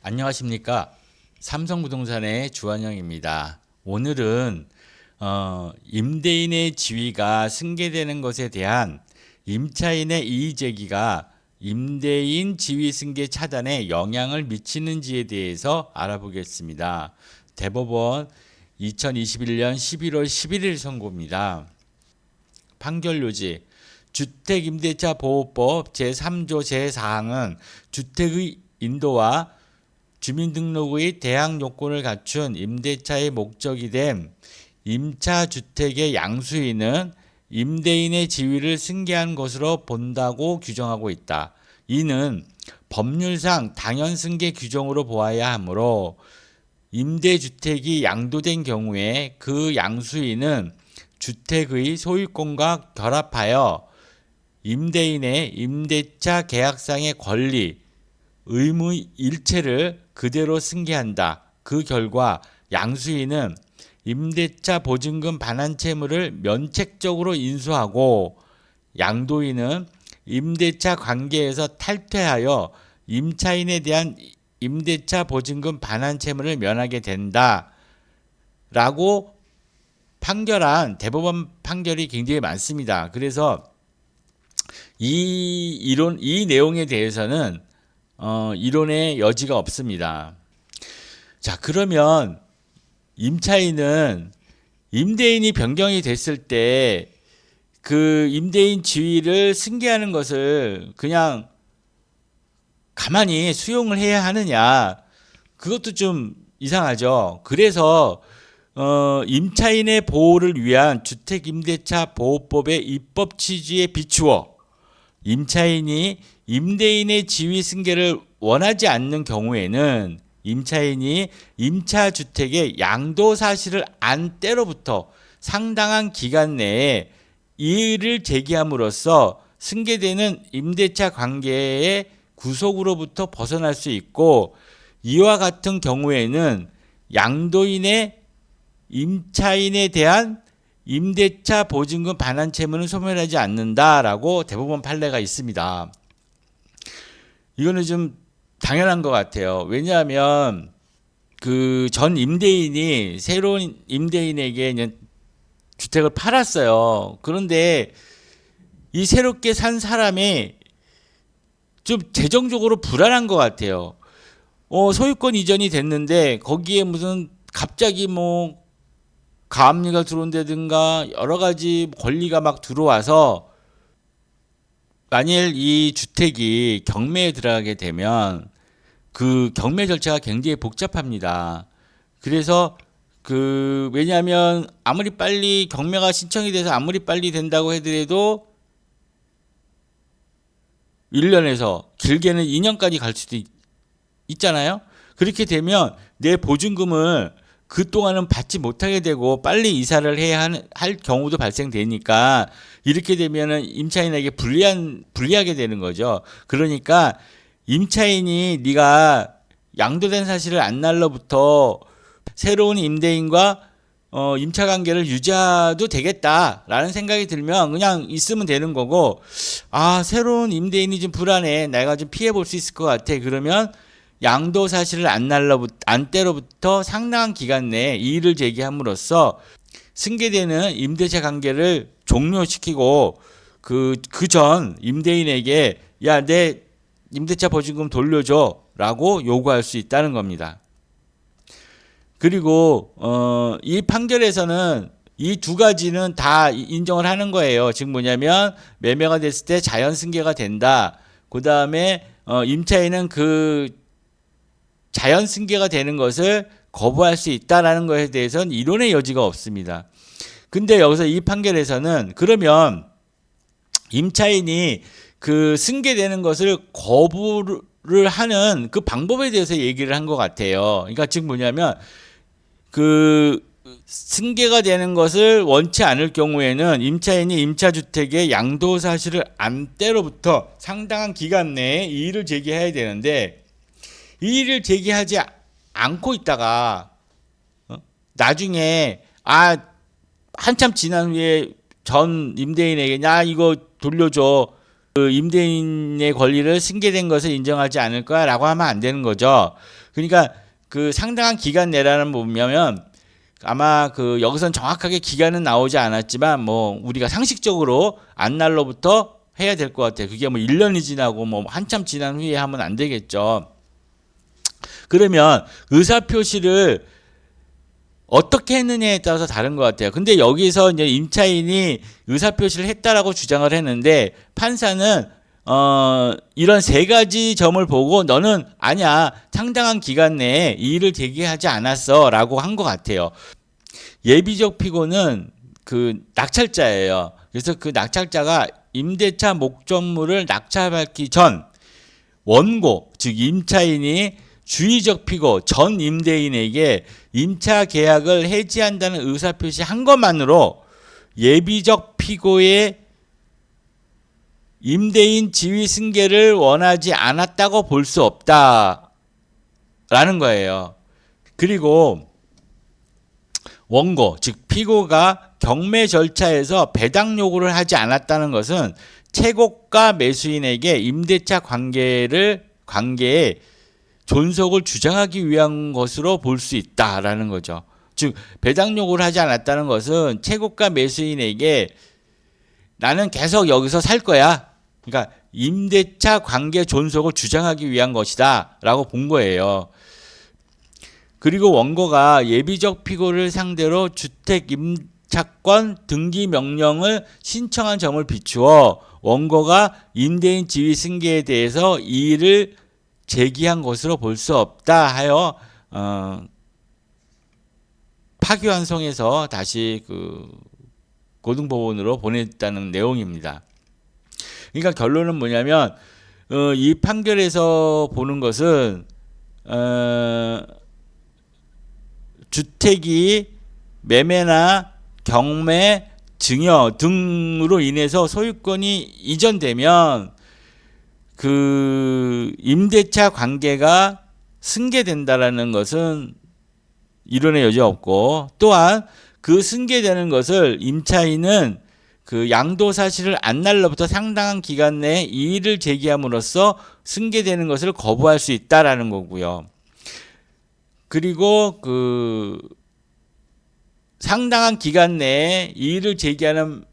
안녕하십니까. 삼성부동산의 주한영입니다. 오늘은 임대인의 지위가 승계되는 것에 대한 임차인의 이의제기가 임대인 지위 승계 차단에 영향을 미치는지에 대해서 알아보겠습니다. 대법원 2021년 11월 11일 선고입니다. 판결 요지: 주택임대차 보호법 제3조 제4항은 주택의 인도와 주민등록의 대항 요건을 갖춘 임대차의 목적이 된 임차주택의 양수인은 임대인의 지위를 승계한 것으로 본다고 규정하고 있다. 이는 법률상 당연승계 규정으로 보아야 하므로 임대주택이 양도된 경우에 그 양수인은 주택의 소유권과 결합하여 임대인의 임대차 계약상의 권리, 의무 일체를 그대로 승계한다. 그 결과 양수인은 임대차 보증금 반환 채무를 면책적으로 인수하고 양도인은 임대차 관계에서 탈퇴하여 임차인에 대한 임대차 보증금 반환 채무를 면하게 된다. 라고 판결한 대법원 판결이 굉장히 많습니다. 그래서 이 내용에 대해서는 이론의 여지가 없습니다. 자, 그러면 임차인은 임대인이 변경이 됐을 때 그 임대인 지위를 승계하는 것을 그냥 가만히 수용을 해야 하느냐, 그것도 좀 이상하죠. 그래서 임차인의 보호를 위한 주택임대차 보호법의 입법 취지에 비추어 임차인이 임대인의 지위 승계를 원하지 않는 경우에는 임차인이 임차주택의 양도 사실을 안 때로부터 상당한 기간 내에 이의를 제기함으로써 승계되는 임대차 관계의 구속으로부터 벗어날 수 있고, 이와 같은 경우에는 양도인의 임차인에 대한 임대차 보증금 반환 채무는 소멸하지 않는다라고 대법원 판례가 있습니다. 이거는 좀 당연한 것 같아요. 왜냐하면 그 전 임대인이 새로운 임대인에게 주택을 팔았어요. 그런데 이 새롭게 산 사람이 좀 재정적으로 불안한 것 같아요. 소유권 이전이 됐는데 거기에 무슨 갑자기 뭐 가압류가 들어온다든가 여러 가지 권리가 막 들어와서 만일 이 주택이 경매에 들어가게 되면 그 경매 절차가 굉장히 복잡합니다. 그래서 왜냐하면 아무리 빨리 경매가 신청이 돼서 아무리 빨리 된다고 하더라도 1년에서 길게는 2년까지 갈 수도 있잖아요. 그렇게 되면 내 보증금을 그동안은 받지 못하게 되고 빨리 이사를 해야 할 경우도 발생되니까 이렇게 되면은 임차인에게 불리하게 되는 거죠. 그러니까 임차인이 네가 양도된 사실을 안 날로부터 새로운 임대인과 임차 관계를 유지해도 되겠다라는 생각이 들면 그냥 있으면 되는 거고, 새로운 임대인이 좀 불안해, 내가 좀 피해 볼 수 있을 것 같아, 그러면 양도 사실을 안 때로부터 상당한 기간 내에 이의를 제기함으로써 승계되는 임대차 관계를 종료시키고 그 전 임대인에게 야, 내 임대차 보증금 돌려줘 라고 요구할 수 있다는 겁니다. 그리고 이 판결에서는 이 두 가지는 다 인정을 하는 거예요. 즉 뭐냐면 매매가 됐을 때 자연 승계가 된다. 그 다음에 임차인은 그 자연 승계가 되는 것을 거부할 수 있다라는 것에 대해서는 이론의 여지가 없습니다. 근데 여기서 이 판결에서는 그러면 임차인이 그 승계되는 것을 거부를 하는 그 방법에 대해서 얘기를 한 것 같아요. 그러니까 즉 뭐냐면 그 승계가 되는 것을 원치 않을 경우에는 임차인이 임차주택의 양도 사실을 안 때로부터 상당한 기간 내에 이의를 제기해야 되는데, 이의를 제기하지 않고 있다가 나중에 한참 지난 후에 전 임대인에게 야, 이거 돌려줘, 그 임대인의 권리를 승계된 것을 인정하지 않을 거야라고 하면 안 되는 거죠. 그러니까 그 상당한 기간 내라는 보면 아마 그 여기선 정확하게 기간은 나오지 않았지만 뭐 우리가 상식적으로 안날로부터 해야 될 것 같아요. 그게 뭐 1년이 지나고 뭐 한참 지난 후에 하면 안 되겠죠. 그러면 의사표시를 어떻게 했느냐에 따라서 다른 것 같아요. 근데 여기서 이제 임차인이 의사표시를 했다라고 주장을 했는데 판사는 이런 세 가지 점을 보고 너는 아니야 상당한 기간 내에 이의를 제기하지 않았어라고 한 것 같아요. 예비적 피고는 그 낙찰자예요. 그래서 그 낙찰자가 임대차 목적물을 낙찰받기 전 원고 즉 임차인이 주의적 피고 전 임대인에게 임차 계약을 해지한다는 의사표시 한 것만으로 예비적 피고의 임대인 지위 승계를 원하지 않았다고 볼 수 없다라는 거예요. 그리고 원고 즉 피고가 경매 절차에서 배당 요구를 하지 않았다는 것은 채곡과 매수인에게 임대차 관계의 존속을 주장하기 위한 것으로 볼 수 있다라는 거죠. 즉 배당 요구를 하지 않았다는 것은 채곡과 매수인에게 나는 계속 여기서 살 거야. 그러니까 임대차 관계 존속을 주장하기 위한 것이다라고 본 거예요. 그리고 원고가 예비적 피고를 상대로 주택 임차권 등기 명령을 신청한 점을 비추어 원고가 임대인 지위 승계에 대해서 이의를 제기한 것으로 볼 수 없다 하여 파기환송해서 다시 그 고등법원으로 보냈다는 내용입니다. 그러니까 결론은 뭐냐면 이 판결에서 보는 것은 주택이 매매나 경매, 증여 등으로 인해서 소유권이 이전되면 그 임대차 관계가 승계된다라는 것은 이론의 여지 없고 또한 그 승계되는 것을 임차인은 그 양도 사실을 안 날로부터 상당한 기간 내에 이의를 제기함으로써 승계되는 것을 거부할 수 있다라는 거고요. 그리고 그 상당한 기간 내에 이의를 제기하는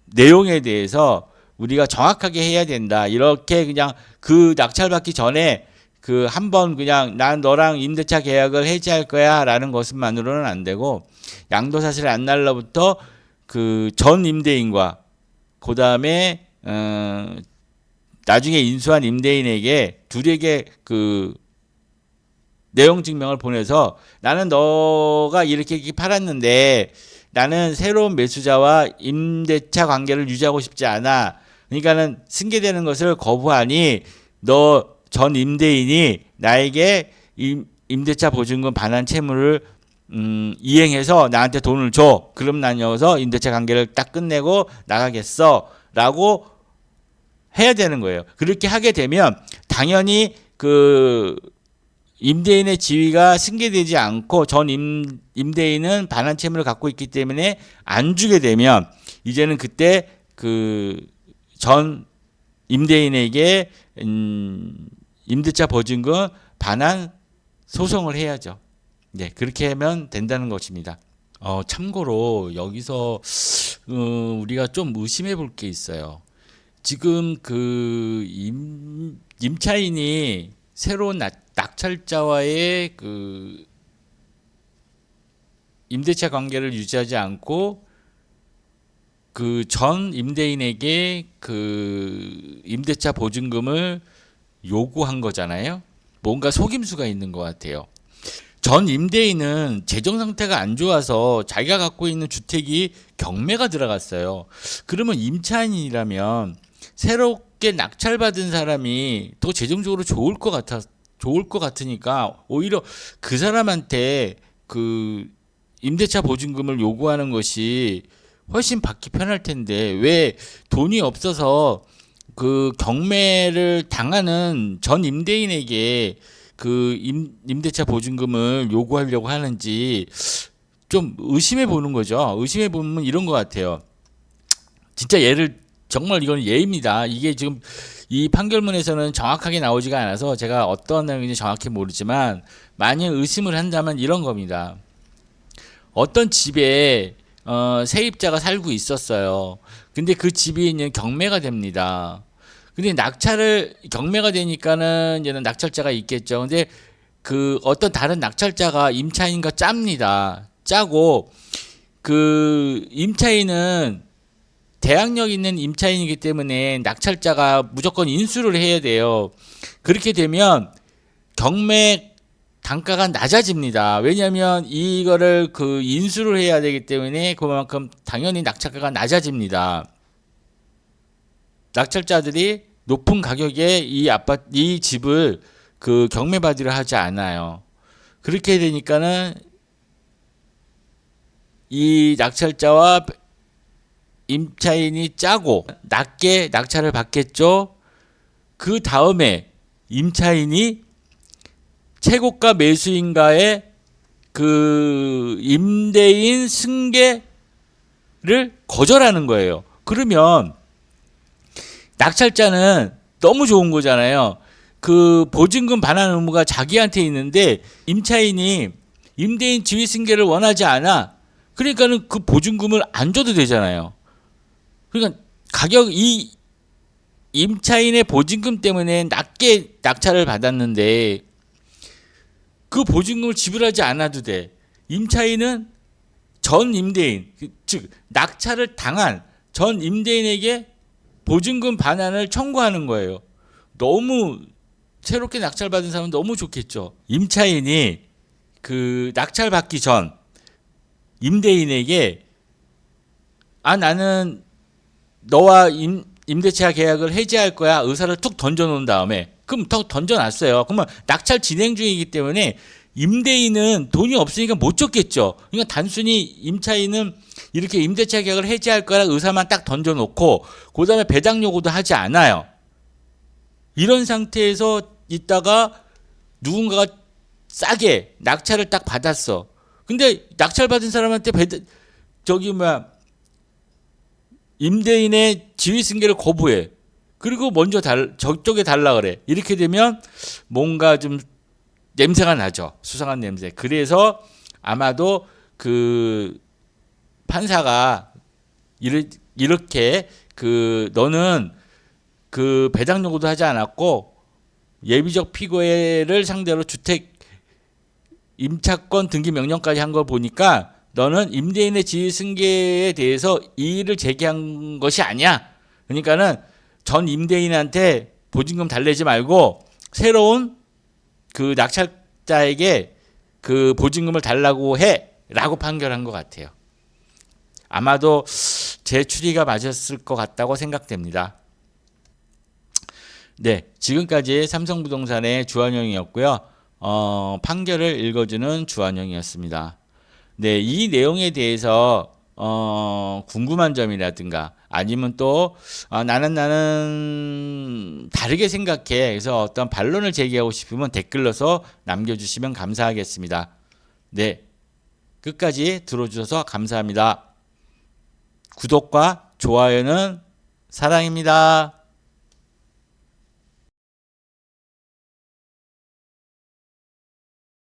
내용에 대해서 우리가 정확하게 해야 된다. 이렇게 그냥 그 낙찰받기 전에 그 한번 그냥 난 너랑 임대차 계약을 해지할 거야라는 것만으로는 안 되고 양도사실 안 날로부터 그 전 임대인과 그 다음에 나중에 인수한 임대인에게 둘에게 그 내용 증명을 보내서 나는 너가 이렇게 팔았는데 나는 새로운 매수자와 임대차 관계를 유지하고 싶지 않아. 그러니까는 승계되는 것을 거부하니 너 전 임대인이 나에게 임대차 보증금 반환 채무를 이행해서 나한테 돈을 줘. 그럼 난 여기서 임대차 관계를 딱 끝내고 나가겠어. 라고 해야 되는 거예요. 그렇게 하게 되면 당연히 그 임대인의 지위가 승계되지 않고 전 임대인은 반환 채무를 갖고 있기 때문에 안 주게 되면 이제는 그때 그 전 임대인에게 임대차 보증금 반환 소송을 해야죠. 네, 그렇게 하면 된다는 것입니다. 참고로 여기서 우리가 좀 의심해 볼 게 있어요. 지금 그 임차인이 새로운 낙찰자와의 그 임대차 관계를 유지하지 않고 그 전 임대인에게 그 임대차 보증금을 요구한 거잖아요. 뭔가 속임수가 있는 것 같아요. 전 임대인은 재정 상태가 안 좋아서 자기가 갖고 있는 주택이 경매가 들어갔어요. 그러면 임차인이라면 새롭게 낙찰받은 사람이 더 재정적으로 좋을 것 같으니까 오히려 그 사람한테 그 임대차 보증금을 요구하는 것이 훨씬 받기 편할 텐데 왜 돈이 없어서 그 경매를 당하는 전 임대인에게 그 임대차 보증금을 요구하려고 하는지 좀 의심해 보는 거죠. 의심해 보면 이런 것 같아요. 진짜 예를 정말 이건 예입니다. 이게 지금 이 판결문에서는 정확하게 나오지가 않아서 제가 어떤 내용인지 정확히 모르지만 만약 의심을 한다면 이런 겁니다. 어떤 집에 세입자가 살고 있었어요. 근데 그 집이 이제 경매가 됩니다. 근데 경매가 되니까는 이제는 낙찰자가 있겠죠. 근데 그 어떤 다른 낙찰자가 임차인과 짭니다. 짜고 그 임차인은 대항력 있는 임차인이기 때문에 낙찰자가 무조건 인수를 해야 돼요. 그렇게 되면 경매 단가가 낮아집니다. 왜냐하면 이거를 그 인수를 해야 되기 때문에 그만큼 당연히 낙찰가가 낮아집니다. 낙찰자들이 높은 가격에 이 집을 그 경매받으려 하지 않아요. 그렇게 되니까는 이 낙찰자와 임차인이 짜고 낮게 낙찰을 받겠죠. 그 다음에 임차인이 최고가 매수인가의 그 임대인 승계를 거절하는 거예요. 그러면 낙찰자는 너무 좋은 거잖아요. 그 보증금 반환 의무가 자기한테 있는데 임차인이 임대인 지위 승계를 원하지 않아. 그러니까는 그 보증금을 안 줘도 되잖아요. 그러니까 이 임차인의 보증금 때문에 낮게 낙찰을 받았는데 그 보증금을 지불하지 않아도 돼. 임차인은 전 임대인, 즉 낙찰을 당한 전 임대인에게 보증금 반환을 청구하는 거예요. 너무 새롭게 낙찰받은 사람은 너무 좋겠죠. 임차인이 그 낙찰 받기 전 임대인에게 나는 너와 임대차 계약을 해지할 거야 의사를 툭 던져놓은 다음에 그럼 더 던져놨어요. 그러면 낙찰 진행 중이기 때문에 임대인은 돈이 없으니까 못 줬겠죠. 그러니까 단순히 임차인은 이렇게 임대차 계약을 해지할 거라 의사만 딱 던져놓고 그 다음에 배당 요구도 하지 않아요. 이런 상태에서 있다가 누군가가 싸게 낙찰을 딱 받았어. 근데 낙찰 받은 사람한테 임대인의 지위 승계를 거부해. 그리고 먼저 저쪽에 달라 그래. 이렇게 되면 뭔가 좀 냄새가 나죠. 수상한 냄새. 그래서 아마도 그 판사가 이렇게 그 너는 그 배당 요구도 하지 않았고 예비적 피고를 상대로 주택 임차권 등기 명령까지 한 걸 보니까 너는 임대인의 지위 승계에 대해서 이의를 제기한 것이 아니야. 그러니까는 전 임대인한테 보증금 달래지 말고 새로운 그 낙찰자에게 그 보증금을 달라고 해라고 판결한 것 같아요. 아마도 제 추리가 맞았을 것 같다고 생각됩니다. 네, 지금까지 삼성부동산의 주한영이었고요. 판결을 읽어주는 주한영이었습니다. 네, 이 내용에 대해서 궁금한 점이라든가 아니면 또 나는 다르게 생각해. 그래서 어떤 반론을 제기하고 싶으면 댓글로서 남겨주시면 감사하겠습니다. 네, 끝까지 들어주셔서 감사합니다. 구독과 좋아요는 사랑입니다.